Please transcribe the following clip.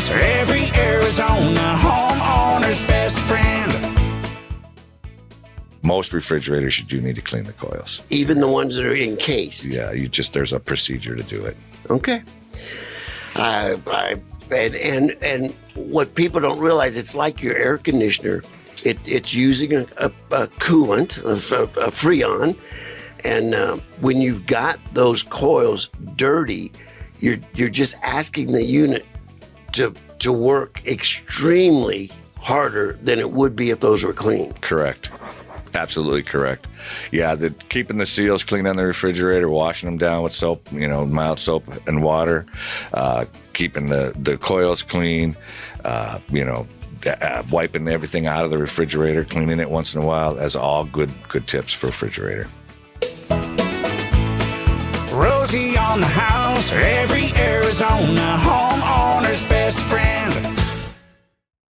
house, every Arizona homeowner's best friend. Most refrigerators, you do need to clean the coils. Even the ones that are encased? Yeah, there's a procedure to do it. Okay. And what people don't realize, it's like your air conditioner. It's using a coolant, a Freon, and when you've got those coils dirty, you're just asking the unit to work extremely harder than it would be if those were clean. Correct. Absolutely correct. Yeah, keeping the seals clean on the refrigerator, washing them down with soap, mild soap and water, keeping the coils clean, wiping everything out of the refrigerator, cleaning it once in a while. That's all good tips for a refrigerator. Rosie on the house, every Arizona homeowner's best friend.